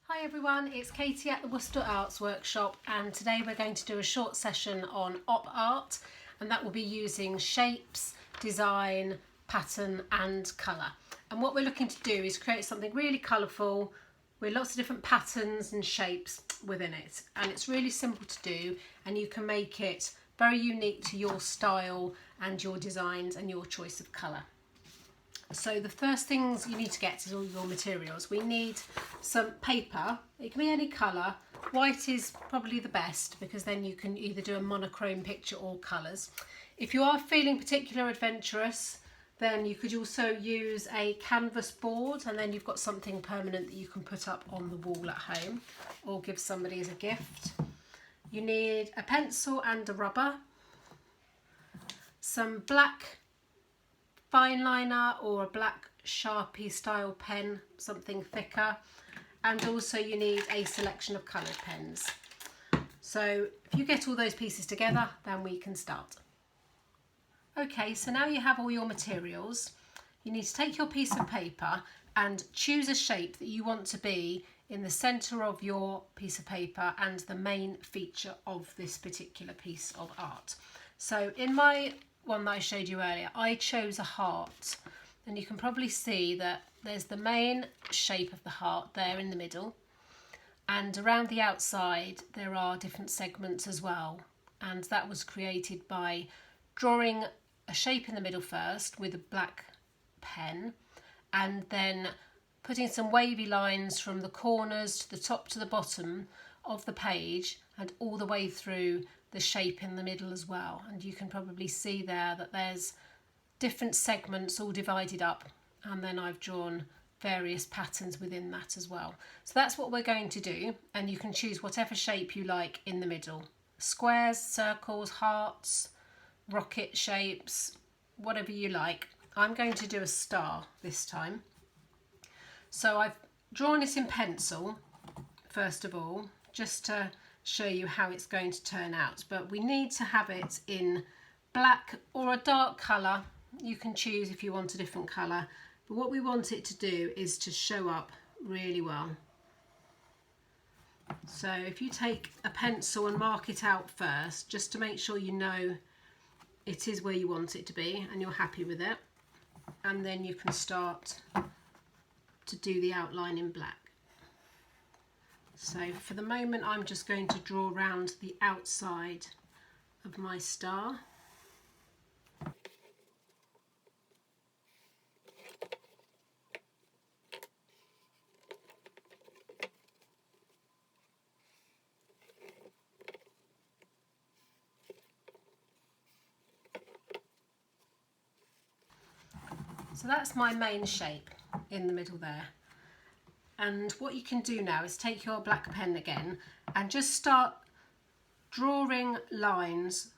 Hi everyone, it's Katie at the Worcester Arts Workshop, and today we're going to do a short session on op art, and that will be using shapes, design, pattern and colour. And what we're looking to do is create something really colourful with lots of different patterns and shapes within it, and it's really simple to do, and you can make it very unique to your style and your designs and your choice of colour. So the first things you need to get is all your materials. We need some paper. It can be any colour. White is probably the best because then you can either do a monochrome picture or colours. If you are feeling particularly adventurous, then you could also use a canvas board, and then you've got something permanent that you can put up on the wall at home or give somebody as a gift. You need a pencil and a rubber, some black fine liner or a black Sharpie style pen, something thicker, and also you need a selection of coloured pens. So if you get all those pieces together, then we can start. Okay, so now you have all your materials, you need to take your piece of paper and choose a shape that you want to be in the centre of your piece of paper and the main feature of this particular piece of art. So in my one that I showed you earlier, I chose a heart, and you can probably see that there's the main shape of the heart there in the middle, and around the outside there are different segments as well, and that was created by drawing a shape in the middle first with a black pen, and then putting some wavy lines from the corners to the top to the bottom of the page and all the way through the shape in the middle as well. And you can probably see there that there's different segments all divided up, and then I've drawn various patterns within that as well. So that's what we're going to do, and you can choose whatever shape you like in the middle. Squares, circles, hearts, rocket shapes, whatever you like. I'm going to do a star this time. So I've drawn it in pencil first of all, just to show you how it's going to turn out, but we need to have it in black or a dark colour. You can choose if you want a different colour, but what we want it to do is to show up really well. So if you take a pencil and mark it out first, just to make sure you know it is where you want it to be and you're happy with it, and then you can start to do the outline in black. So for the moment I'm just going to draw around the outside of my star. So that's my main shape in the middle there. And what you can do now is take your black pen again and just start drawing lines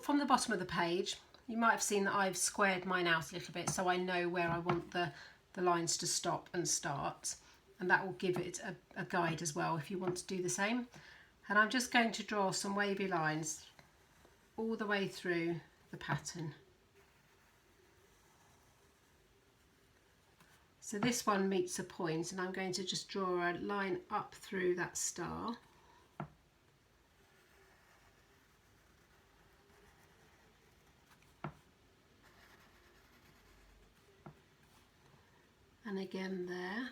from the bottom of the page. You might have seen that I've squared mine out a little bit so I know where I want the lines to stop and start, and that will give it a guide as well if you want to do the same. And I'm just going to draw some wavy lines all the way through the pattern. So this one meets a point, and I'm going to just draw a line up through that star. And again there.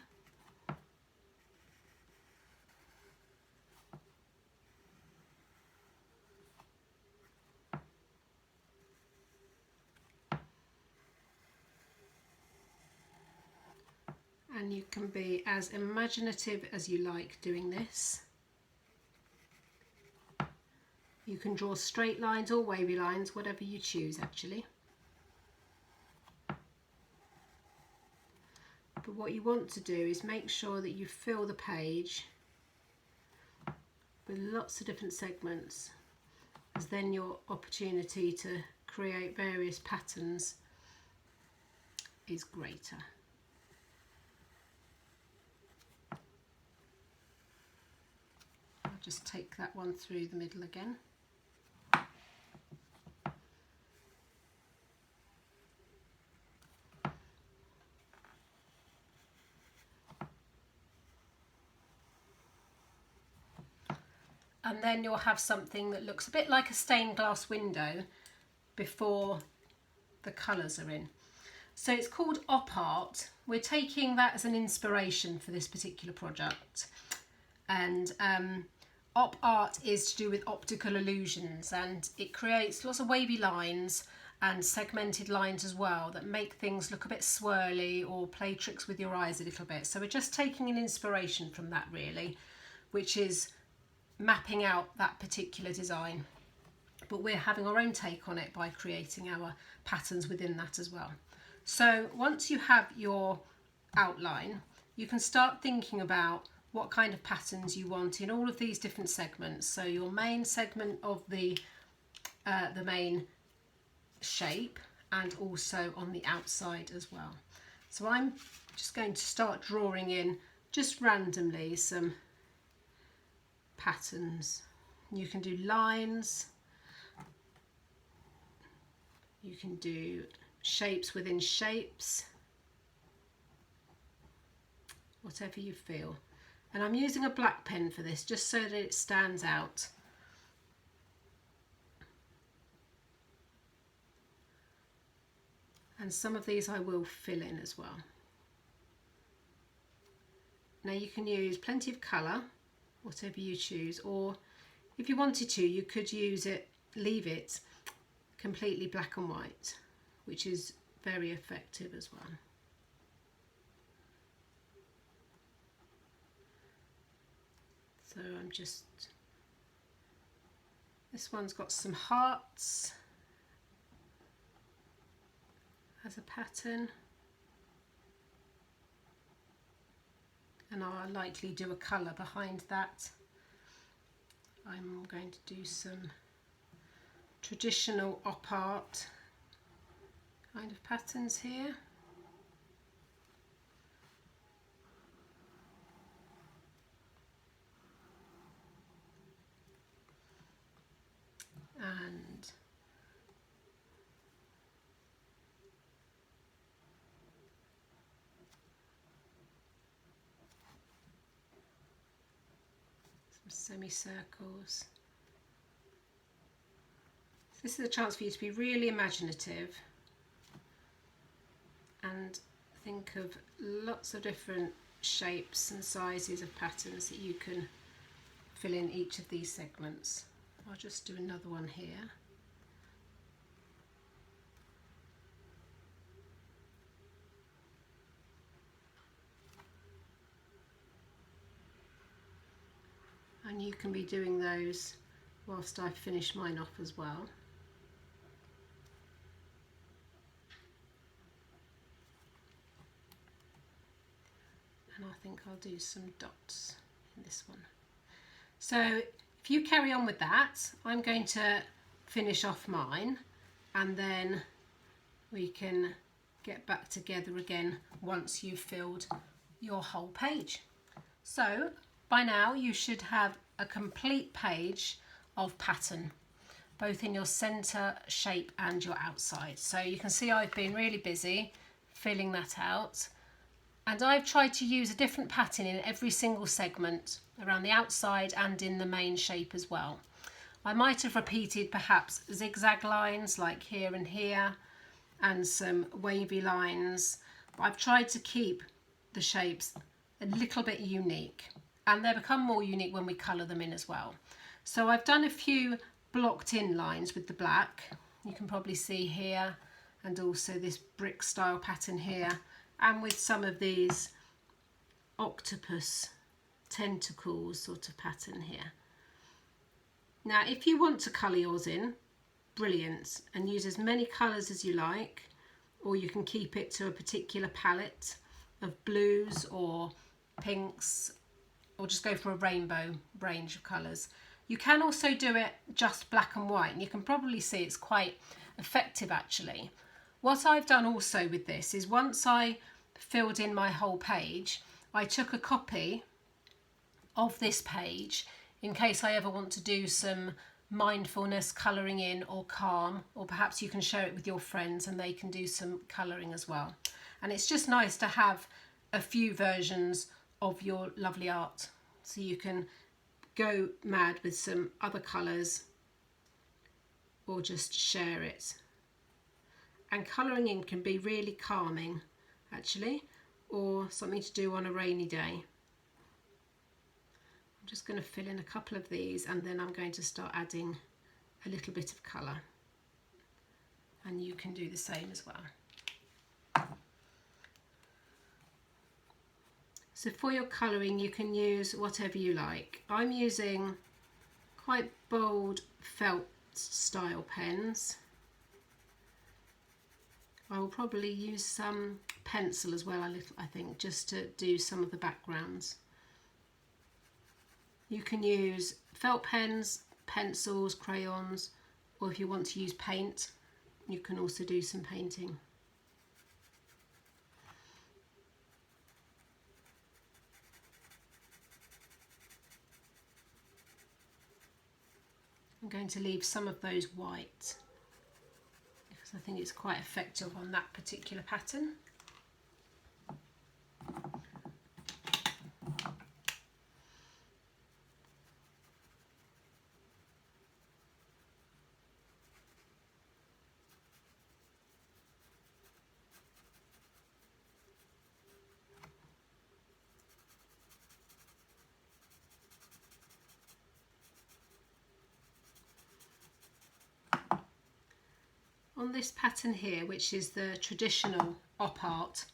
And you can be as imaginative as you like doing this. You can draw straight lines or wavy lines, whatever you choose actually. But what you want to do is make sure that you fill the page with lots of different segments, as then your opportunity to create various patterns is greater. I'll just take that one through the middle again. and then you'll have something that looks a bit like a stained glass window before the colours are in. So it's called op art. We're taking that as an inspiration for this particular project, and op art is to do with optical illusions, and it creates lots of wavy lines and segmented lines as well that make things look a bit swirly or play tricks with your eyes a little bit. So we're just taking an inspiration from that really, which is mapping out that particular design, but we're having our own take on it by creating our patterns within that as well. So once you have your outline, you can start thinking about what kind of patterns you want in all of these different segments. So your main segment of the main shape, and also on the outside as well. So I'm just going to start drawing in just randomly some patterns. You can do lines, you can do shapes within shapes, whatever you feel. And I'm using a black pen for this just so that it stands out. And some of these I will fill in as well. Now you can use plenty of colour, whatever you choose, or if you wanted to, you could leave it completely black and white, which is very effective as well. So this one's got some hearts as a pattern, and I'll likely do a colour behind that. I'm going to do some traditional op art kind of patterns here. And semicircles. This is a chance for you to be really imaginative and think of lots of different shapes and sizes of patterns that you can fill in each of these segments. I'll just do another one here. And you can be doing those whilst I finish mine off as well. And I think I'll do some dots in this one. So if you carry on with that, I'm going to finish off mine, and then we can get back together again once you've filled your whole page. So by now you should have a complete page of pattern, both in your centre, shape and your outside. So you can see I've been really busy filling that out, and I've tried to use a different pattern in every single segment around the outside and in the main shape as well. I might have repeated perhaps zigzag lines like here and here, and some wavy lines. I've tried to keep the shapes a little bit unique, and they become more unique when we colour them in as well. So I've done a few blocked in lines with the black, you can probably see here, and also this brick style pattern here, and with some of these octopus tentacles sort of pattern here. Now if you want to colour yours in, brilliant, and use as many colours as you like, or you can keep it to a particular palette of blues or pinks, or just go for a rainbow range of colours. You can also do it just black and white, and you can probably see it's quite effective actually. What I've done also with this is once I filled in my whole page, I took a copy of this page in case I ever want to do some mindfulness colouring in, or calm, or perhaps you can share it with your friends and they can do some colouring as well. And it's just nice to have a few versions of your lovely art, so you can go mad with some other colours or just share it. And colouring in can be really calming actually, or something to do on a rainy day. I'm just going to fill in a couple of these and then I'm going to start adding a little bit of colour, and you can do the same as well. So for your colouring you can use whatever you like. I'm using quite bold felt style pens. I will probably use some pencil as well, I think, just to do some of the backgrounds. You can use felt pens, pencils, crayons, or if you want to use paint, you can also do some painting. I'm going to leave some of those white because I think it's quite effective on that particular pattern. On this pattern here, which is the traditional op art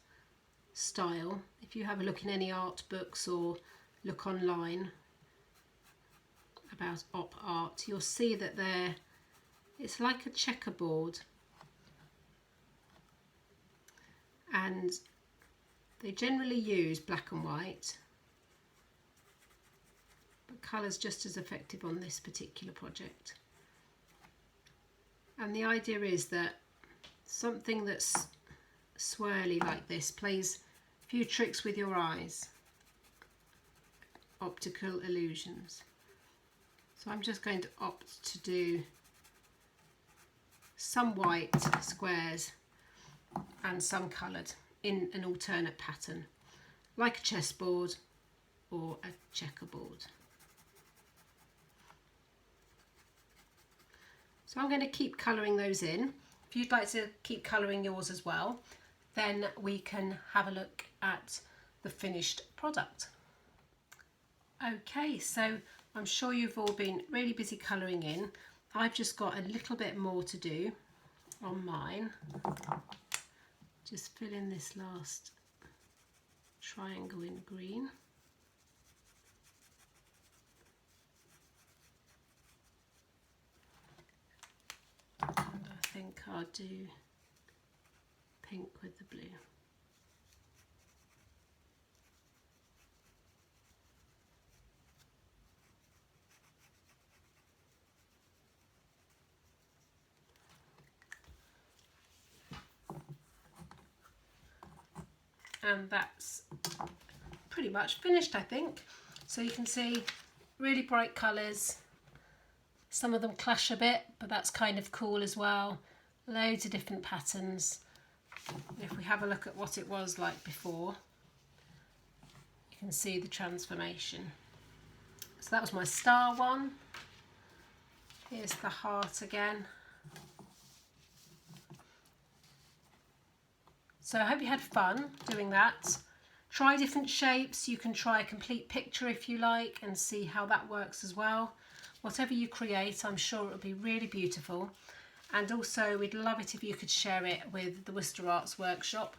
style, if you have a look in any art books or look online about op art, you'll see that it's like a checkerboard, and they generally use black and white, but colour's just as effective on this particular project. And the idea is that something that's swirly like this plays a few tricks with your eyes, optical illusions. So I'm just going to opt to do some white squares and some coloured in an alternate pattern, like a chessboard or a checkerboard. So I'm going to keep colouring those in. If you'd like to keep colouring yours as well, then we can have a look at the finished product. Okay, so I'm sure you've all been really busy colouring in. I've just got a little bit more to do on mine. Just fill in this last triangle in green. I think I'll do pink with the blue. And that's pretty much finished, I think. So you can see really bright colours. Some of them clash a bit, but that's kind of cool as well. Loads of different patterns. If we have a look at what it was like before, you can see the transformation. So that was my star one. Here's the heart again. So I hope you had fun doing that. Try different shapes. You can try a complete picture if you like and see how that works as well. Whatever you create, I'm sure it'll be really beautiful. And also we'd love it if you could share it with the Worcester Arts Workshop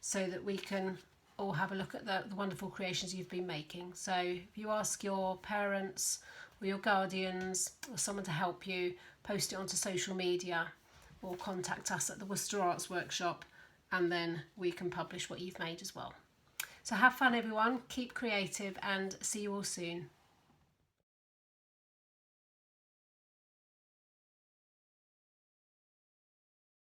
so that we can all have a look at the wonderful creations you've been making. So if you ask your parents or your guardians or someone to help you, post it onto social media or contact us at the Worcester Arts Workshop, and then we can publish what you've made as well. So have fun everyone, keep creative, and see you all soon.